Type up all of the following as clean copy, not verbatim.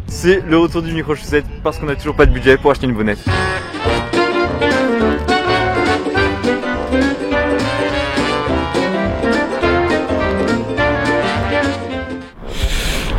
C'est le retour du micro-chaussette parce qu'on a toujours pas de budget pour acheter une bonnette.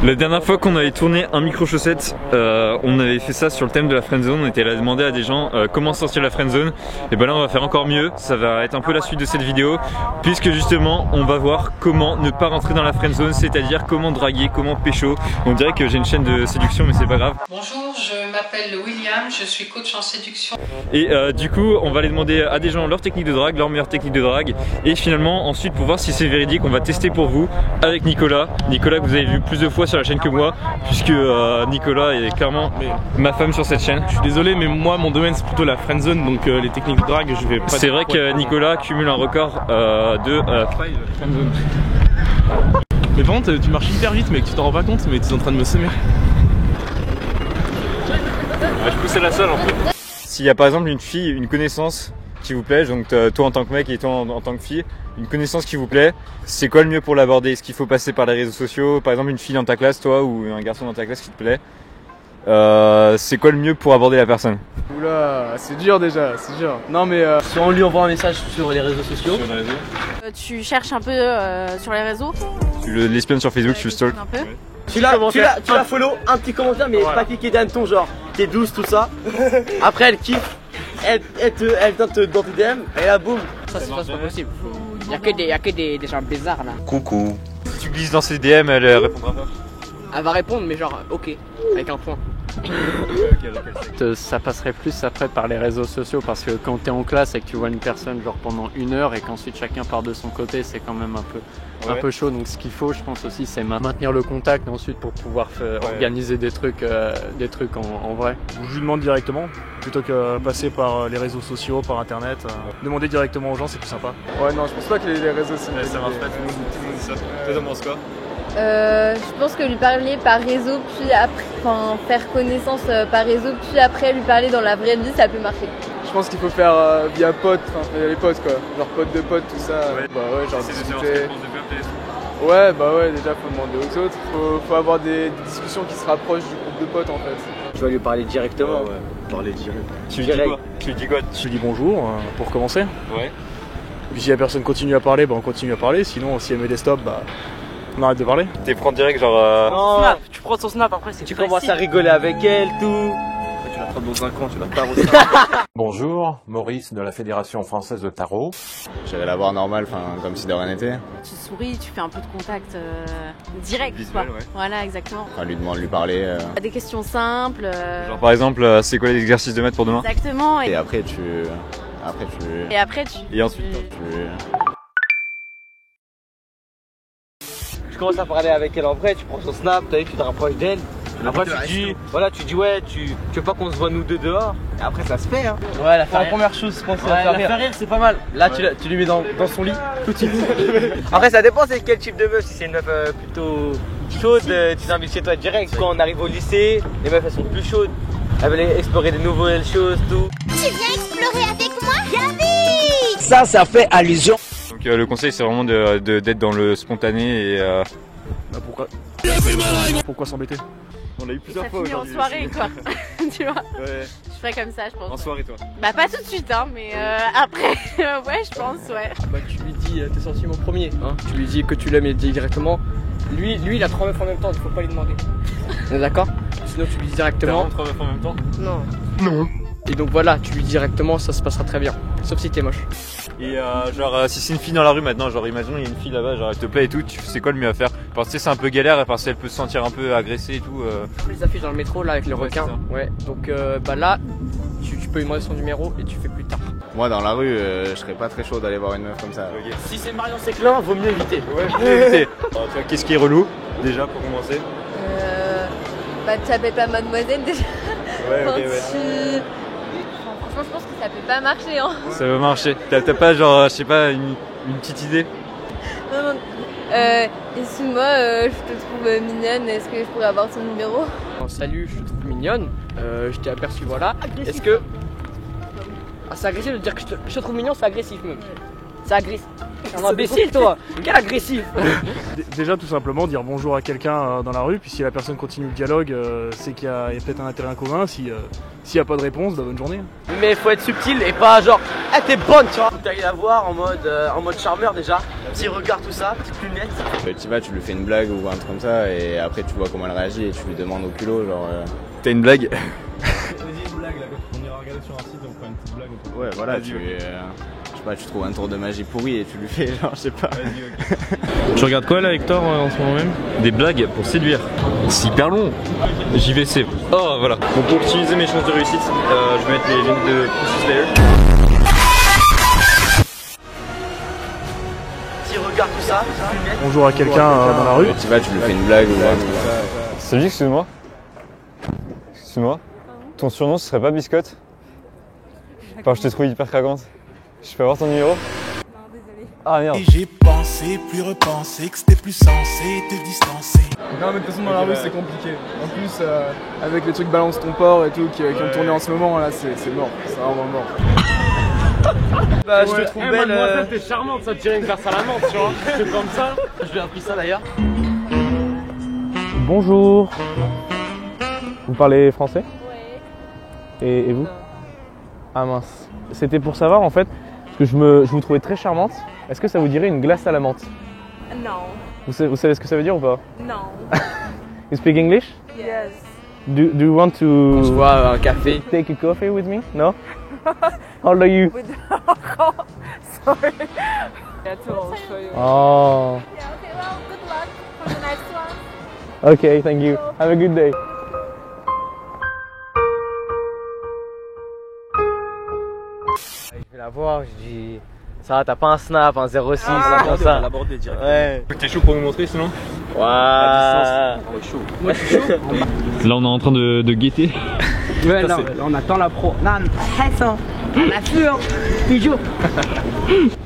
La dernière fois qu'on avait tourné un micro-chaussette, on avait fait ça sur le thème de la friendzone. On était allé demander à des gens comment sortir de la friendzone. Et ben là on va faire encore mieux, ça va être un peu la suite de cette vidéo, puisque justement on va voir comment ne pas rentrer dans la friendzone, c'est-à-dire comment draguer, comment pécho. On dirait que j'ai une chaîne de séduction mais c'est pas grave. Bonjour, je m'appelle William, je suis coach en séduction. Et du coup on va aller demander à des gens leur technique de drague, leur meilleure technique de drague. Et finalement ensuite pour voir si c'est véridique, on va tester pour vous avec Nicolas. Nicolas que vous avez vu plus de fois sur la chaîne que moi, puisque Nicolas est clairement ma femme sur cette chaîne. Je suis désolé mais moi mon domaine c'est plutôt la friendzone, donc les techniques de drague je vais pas... C'est vrai que Nicolas cumule un record de friendzone. Mais par contre tu marches hyper vite mec, tu t'en rends pas compte mais tu es en train de me semer. Je poussais la salle en fait. S'il y a par exemple une fille, une connaissance qui vous plaît, donc toi en tant que mec et toi en tant que fille, une connaissance qui vous plaît, c'est quoi le mieux pour l'aborder? Est-ce qu'il faut passer par les réseaux sociaux? Par exemple une fille dans ta classe, toi, ou un garçon dans ta classe qui te plaît, c'est quoi le mieux pour aborder la personne? Oula, c'est dur déjà, c'est dur. Non mais soit on lui envoie un message sur les réseaux sociaux. Sur les réseaux. Tu cherches un peu sur les réseaux. Tu l'espionnes sur Facebook, tu le stalk. Un peu. Ouais. Tu la follow, un petit commentaire mais voilà. Pas cliquer d'hanneton genre t'es douce tout ça. Après elle kiffe, elle vient dans tes DM et là boum. Ça c'est pas possible. Y'a que des gens bizarres là. Coucou. Si tu glisses dans ses DM, elle répondra pas. Elle va répondre mais genre ok, avec un point. Ça passerait plus après par les réseaux sociaux parce que quand tu es en classe et que tu vois une personne genre pendant 1 heure et qu'ensuite chacun part de son côté, c'est quand même un peu chaud. Donc ce qu'il faut je pense aussi c'est maintenir le contact ensuite pour pouvoir organiser des trucs en vrai. Je lui demande directement plutôt que passer par les réseaux sociaux, par internet. Demander directement aux gens c'est plus sympa. ouais non je pense pas que les réseaux sociaux. Ça marche pas, tout le monde dit ça. Toi t'en penses quoi? Je pense que lui parler par réseau, puis après, enfin faire connaissance par réseau, puis après lui parler dans la vraie vie, ça peut marcher. Je pense qu'il faut faire via potes, enfin les potes quoi, genre potes de potes tout ça. Ouais. Bah ouais, genre discuter. Ouais, bah ouais, déjà faut demander aux autres, faut avoir des discussions qui se rapprochent du groupe de potes en fait. Tu vas lui parler directement. parler direct. Tu lui dis quoi? Je lui dis bonjour pour commencer. Ouais. Puis si la personne continue à parler, bah on continue à parler. Sinon si elle met des stops, bah on arrête de parler. T'es prendre direct genre Non, Snap, tu prends son snap après c'est tu commences à rigoler avec elle, tout. Tu la trappes dans un coin, tu la pars au Bonjour, Maurice de la Fédération Française de Tarot. J'allais la voir normal, comme si de rien n'était. Tu souris, tu fais un peu de contact direct visuel, quoi. ouais. Voilà exactement. Enfin, lui parler. Des questions simples. genre par exemple c'est quoi les exercices de maths pour demain? Exactement. Et après tu. Et ensuite Tu commences à parler avec elle en vrai, tu prends son snap, tu te rapproches d'elle. Après tu dis ouais, tu veux pas qu'on se voit nous deux dehors. Et après ça se fait hein. Ouais, la première chose je pense c'est la faire rire, c'est pas mal. Là tu lui mets dans son lit tout de suite. Après ça dépend c'est quel type de meuf, si c'est une meuf plutôt chaude, tu t'invites chez toi direct. Quand on arrive au lycée, les meufs elles sont plus chaudes. Elles veulent explorer de nouvelles choses, tout. Tu viens explorer avec moi, Gabi? Ça fait allusion. Donc le conseil c'est vraiment d'être dans le spontané et Bah pourquoi s'embêter? on l'a eu plusieurs ça fois finit en aujourd'hui. soirée quoi. Tu vois. Ouais. Je ferais comme ça je pense. En soirée toi. Bah pas tout de suite hein, mais après ouais je pense ouais. Bah tu lui dis tes sentiments premiers, hein. Tu lui dis que tu l'aimes et dis directement. Lui il a 3 meufs en même temps, il faut pas lui demander. On est d'accord? Sinon tu lui dis directement. 3 meufs en même temps? Non. Et donc voilà, tu lui dis directement, ça se passera très bien. Sauf si t'es moche. Et genre si c'est une fille dans la rue maintenant, genre imaginons il y a une fille là-bas, genre elle te plaît et tout, c'est quoi le mieux à faire? Parce que c'est un peu galère, parce qu'elle peut se sentir un peu agressée et tout. Les affiches dans le métro là avec le requin. C'est Ouais. Donc bah là, tu peux lui demander son numéro et tu fais plus tard. Moi dans la rue, je serais pas très chaud d'aller voir une meuf comme ça. Ok. Si c'est Marion Séclin, vaut mieux éviter. Ouais, je vais éviter. Qu'est-ce qui est relou déjà pour commencer? Bah tu t'appelles pas mademoiselle déjà. Ouais, Enfin, ok, ouais. Franchement je pense que ça peut pas marcher hein. Ça va marcher. T'as pas genre, je sais pas, une petite idée? Non. Excuse-moi, je te trouve mignonne, est-ce que je pourrais avoir ton numéro? Salut, je te trouve mignonne. Je t'ai aperçu, voilà. Est-ce que. Ah, c'est agressif de dire que je te trouve mignon, c'est agressif même. C'est agressif. Un imbécile toi. Quel agressif. Déjà tout simplement dire bonjour à quelqu'un dans la rue, puis si la personne continue le dialogue, c'est qu'il y a peut-être un intérêt en commun. S'il n'y a pas de réponse, bah, bonne journée. Mais faut être subtil et pas genre ah t'es bonne tu vois. T'as la voir en mode charmeur déjà. Petit regard tout ça, petite lunette. Tu vas, tu lui fais une blague ou un truc comme ça et après tu vois comment elle réagit et tu lui demandes au culot genre T'as une blague? Vas-y, une blague là, on ira regarder sur un site et on fera une petite blague. Ouais voilà, je sais pas, tu trouves un tour de magie pourri et tu lui fais genre je sais pas. Tu regardes quoi là Hector en ce moment même? Des blagues pour séduire. C'est hyper long. JVC. Oh voilà. Donc pour optimiser mes chances de réussite, je vais mettre les lignes de Pussy Slayer. Petit regard tout ça, petite lunette. Bonjour à quelqu'un dans la rue. Tu vas, tu lui fais une blague ou un truc comme ça. Salut, excuse-moi. Excuse-moi. Ton surnom ce serait pas Biscotte? Enfin, je te trouve hyper craquante. Je peux avoir ton numéro? Non, désolé. Ah merde. Et j'ai pensé, puis repensé que c'était plus censé te distancer. Non mais de toute façon dans la rue c'est compliqué. En plus avec les trucs balance ton port et tout qui ont tourné en ce moment là c'est mort. C'est vraiment mort. Bah je te trouve belle. Mademoiselle, t'es charmante, ça te dirait une verse à la menthe, tu vois. C'est comme ça. Je lui ai appris ça d'ailleurs. Bonjour. Vous parlez français? Ouais. Et vous? Ah mince. C'était pour savoir en fait, parce que je vous trouvais très charmante. Est-ce que ça vous dirait une glace à la menthe? Non. Vous savez ce que ça veut dire ou pas? Non. You speak English? Yes. Do you want to... On se voit un café. Take a coffee with me? No? How old are you? Sorry. Yeah, I'll show you. Oh. Yeah, okay, well, good luck for the next one. Okay, thank you. Have a good day. Je vais la voir, je dis ça va, t'as pas un snap, un 06, un comme ça. L'aborder direct. Ouais. T'es chaud pour me montrer sinon? Ouais. Moi je suis chaud. Là on est en train de guetter. Ouais, là on attend la pro. Non, attends, on a vu, hein. Toujours.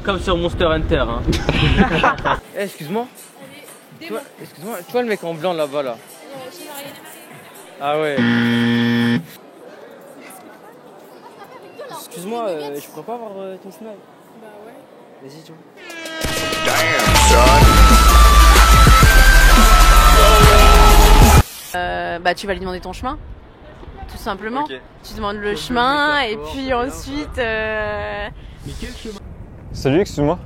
Comme sur Monster Hunter, hein. Eh, excuse-moi. Excuse-moi, tu vois le mec en blanc là-bas là? Ah ouais. Excuse-moi, je pourrais pas avoir ton snap? Bah ouais. Vas-y, tu vois. Bah tu vas lui demander ton chemin, tout simplement. Okay. Tu demandes le chemin et puis ensuite... Mais quel chemin? Salut, excuse-moi.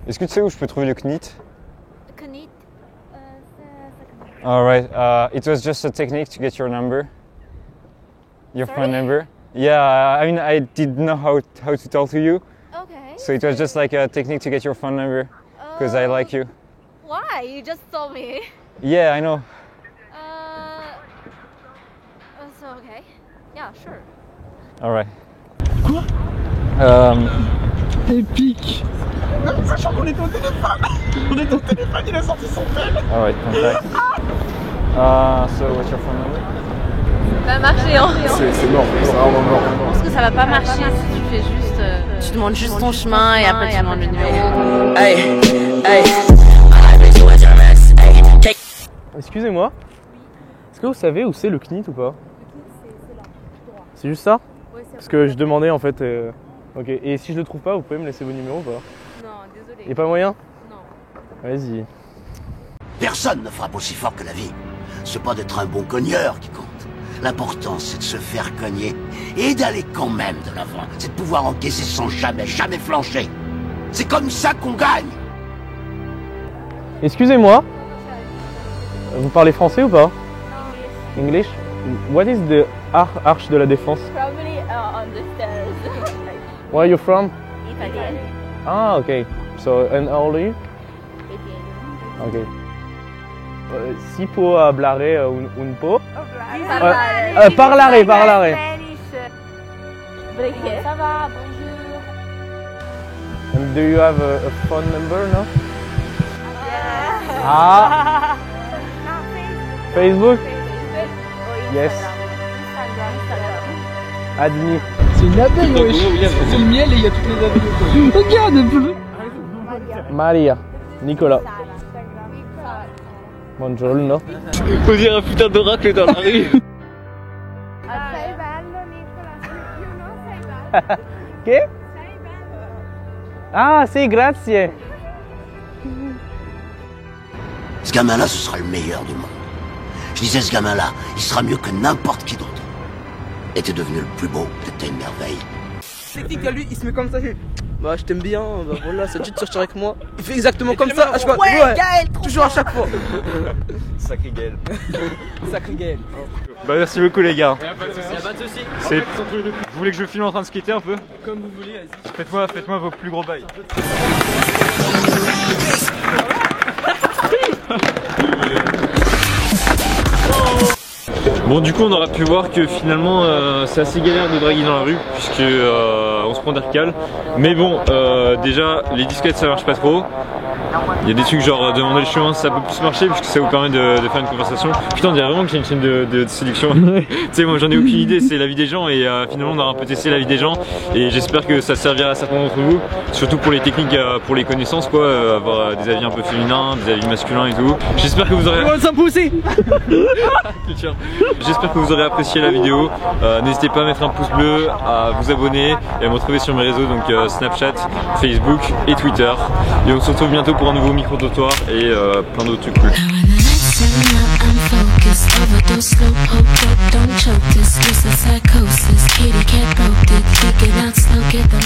Est-ce que tu sais où je peux trouver le CNIT? CNIT? Alright, it was just a technique to get your number. Your phone number. Yeah, I mean, I didn't know how to talk to you. Okay. So it was just like a technique to get your phone number. Because I like you. Why? You just told me. Yeah, I know. So okay. Yeah, sure. Alright. Quoi? Épique. Sachant qu'on était au téléphone. On était au téléphone, il a sorti son tel. Alright, contact. So what's your phone number? Ça va marcher, hein. C'est mort, c'est vraiment mort. Je pense que ça va pas marcher si tu fais juste... tu demandes juste ton chemin et après tu demandes le numéro. Hey, hey. Excusez-moi. Est-ce que vous savez où c'est le CNIT ou pas? C'est là, droit. C'est juste ça? Ouais, c'est Parce que je demandais en fait. Ok. Et si je le trouve pas, vous pouvez me laisser vos numéros ou pas? Non, désolé. Y'a pas moyen? Non. Vas-y. Personne ne frappe aussi fort que la vie. C'est pas d'être un bon cogneur qui compte. L'important, c'est de se faire cogner et d'aller quand même de l'avant. C'est de pouvoir encaisser sans jamais flancher. C'est comme ça qu'on gagne. Excusez-moi. Vous parlez français ou pas? English? What is the arche de la défense? Probably on the stairs. Where are you from? Italy. Ah, okay. So, and how old are you? 18. Okay. Si può hablare un po'? Parlare. Parlare. Perché? Ça va, bonjour. And do you have a phone number, no? Yeah. Ah. Facebook? Yes. Admis. C'est une abeille, wesh. C'est le miel et il y a toutes les abeilles. Regarde un peu. Maria. Nicolas. Buongiorno. Faut dire un putain d'oracle dans la rue. Che? Ah, si, grazie. Ce gamin-là, ce sera le meilleur du monde. Je disais, ce gamin-là, il sera mieux que n'importe qui d'autre. Et t'es devenu le plus beau, t'étais une merveille. Technique à lui, il se met comme ça. Bah, je t'aime bien, bah voilà, ça te dit de sortir avec moi. Il fait exactement comme ça, à chaque fois. Ouais, Gaël, toujours à chaque fois. Sacré Gaël. Sacré Gaël. Bah, merci beaucoup, les gars. Y'a pas de soucis. Vous voulez que je filme en train de skater un peu? Comme vous voulez, Faites-moi vas-y. vos plus gros bails. Bon, du coup on aura pu voir que finalement c'est assez galère de draguer dans la rue puisque on se prend des recales. Mais bon, déjà les disquettes ça marche pas trop. Il y a des trucs genre demander le chemin, ça peut plus marcher puisque ça vous permet de faire une conversation. Putain, on dirait vraiment que j'ai une chaîne de séduction. Tu sais, moi j'en ai aucune idée, c'est la vie des gens et finalement on a un peu testé la vie des gens et j'espère que ça servira à certains d'entre vous, surtout pour les techniques, pour les connaissances quoi, avoir des avis un peu féminins, des avis masculins et tout. J'espère que vous aurez... J'espère que vous aurez apprécié la vidéo. N'hésitez pas à mettre un pouce bleu, à vous abonner et à me retrouver sur mes réseaux, donc Snapchat, Facebook et Twitter. Et on se retrouve bientôt pour un nouveau micro-trottoir et plein d'autres trucs cool. Don't choke this, this is psychosis. Kitty cat broke it, kick it out slow, get the